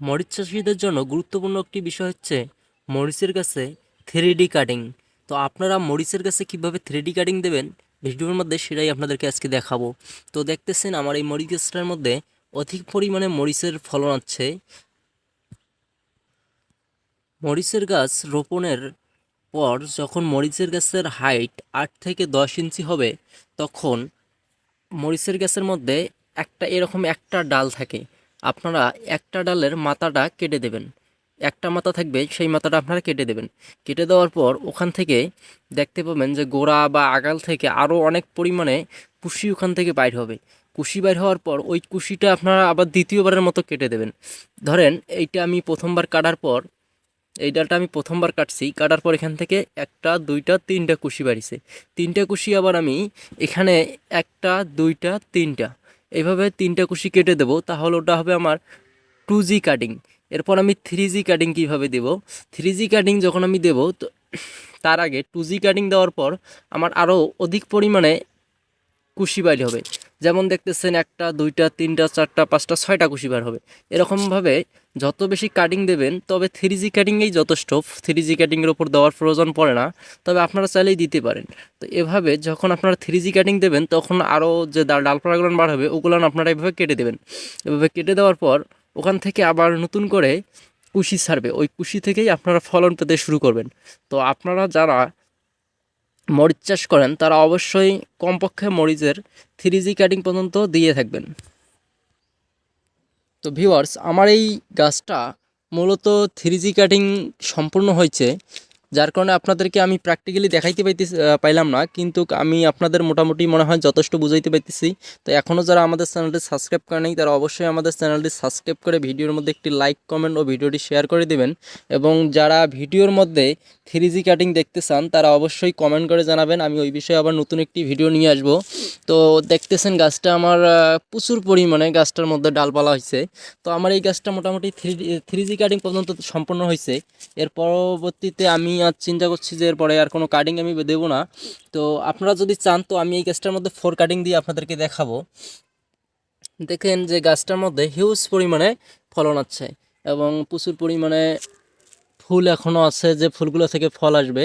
মরিচ চাষিদের জন্য গুরুত্বপূর্ণ একটি বিষয় হচ্ছে মরিচের গাছে 3D কাটিং। তো আপনারা মরিচের গাছে কিভাবে 3D কাটিং দেবেন ভিডিওর মধ্যে সেটাই আপনাদেরকে আজকে দেখাবো। তো দেখতেছেন আমার এই মরিচ গাছটার মধ্যে অধিক পরিমাণে মরিচের ফলন আছে। মরিচের গাছ রোপণের পর যখন মরিচের গাছের হাইট 8 থেকে 10 ইঞ্চি হবে, তখন মরিচের গাছের মধ্যে এরকম একটা ডাল থাকে। আপনারা একটা ডালের মাথাটা কেটে দেবেন। একটা মাথা থাকবে, সেই মাথাটা আপনারা কেটে দেবেন। কেটে দেওয়ার পর ওখান থেকে দেখতে পাবেন যে গোড়া বা আগাল থেকে আরও অনেক পরিমাণে কুশি ওখান থেকে বাইর হবে। কুশি বাইর হওয়ার পর ওই কুশিটা আপনারা আবার দ্বিতীয়বারের মতো কেটে দেবেন। ধরেন এইটা আমি প্রথমবার কাটার পর, এই ডালটা আমি প্রথমবার কাটছি, কাটার পর এখান থেকে একটা দুইটা তিনটা কুশি বাড়িছে। তিনটা কুশি আবার আমি এখানে একটা দুইটা তিনটা এইভাবে তিনটা কুশি কেটে দেবো, তাহলে ওটা হবে আমার 2G কাটিং। এরপর আমি 3G কাটিং কীভাবে দেবো, 3G কাটিং যখন আমি দেবো তো তার আগে 2G কাটিং দেওয়ার পর আমার আরও অধিক পরিমাণে কুশি বাইর হবে। যেমন দেখতেছেন একটা দুইটা তিনটা চারটা পাঁচটা ছয়টা কুশি বার হবে। এরকমভাবে যত বেশি কাটিং দেবেন, তবে 3G কাটিংয়েই যথেষ্ট, 3G কাটিংয়ের ওপর দেওয়ার প্রয়োজন পড়ে না, তবে আপনারা চাইলেই দিতে পারেন। তো এভাবে যখন আপনারা 3G কাটিং দেবেন, তখন আরও যে ডালপালাগুলো বার হবে ওগুলো আপনারা এভাবে কেটে দেবেন। এভাবে কেটে দেওয়ার পর ওখান থেকে আবার নতুন করে কুশি ছাড়বে, ওই কুশি থেকেই আপনারা ফলন পেতে শুরু করবেন। তো আপনারা যারা মরিচ চাষ করেন তারা অবশ্যই কমপক্ষে মরিচের 3G কাটিং পর্যন্ত দিয়ে থাকবেন। তো ভিউয়ার্স, আমার এই গাছটা মূলত 3G কাটিং সম্পূর্ণ হয়েছে, যার কারণে আপনাদেরকে আমি প্র্যাকটিক্যালি দেখাইতে পাইলাম না, কিন্তু আমি আপনাদের মোটামুটি মনে হয় যথেষ্ট বুঝাইতে পাইতেছি। তো এখনও যারা আমাদের চ্যানেলটি সাবস্ক্রাইব করে নেই তারা অবশ্যই আমাদের চ্যানেলটি সাবস্ক্রাইব করে ভিডিওর মধ্যে একটি লাইক কমেন্ট ও ভিডিওটি শেয়ার করে দেবেন। এবং যারা ভিডিওর মধ্যে 3G কাটিং দেখতে চান তারা অবশ্যই কমেন্ট করে জানাবেন, আমি ওই বিষয়ে আবার নতুন একটি ভিডিও নিয়ে আসব। তো দেখতেছেন গাছটা আমার প্রচুর পরিমাণে গাছটার মধ্যে ডালপালা হয়েছে। তো আমার এই গাছটা মোটামুটি 3G কাটিং পর্যন্ত সম্পন্ন হয়েছে। এর পরবর্তীতে আমি আর চিন্তা করছি যে এরপরে আর কোনো কাটিং আমি দেবো না। তো আপনারা যদি চান তো আমি এই গাছটার মধ্যে 4 কাটিং দিয়ে আপনাদেরকে দেখাবো। দেখেন যে গাছটার মধ্যে হিউজ পরিমাণে ফলন আছে এবং প্রচুর পরিমাণে ফুল এখনও আছে, যে ফুলগুলো থেকে ফল আসবে।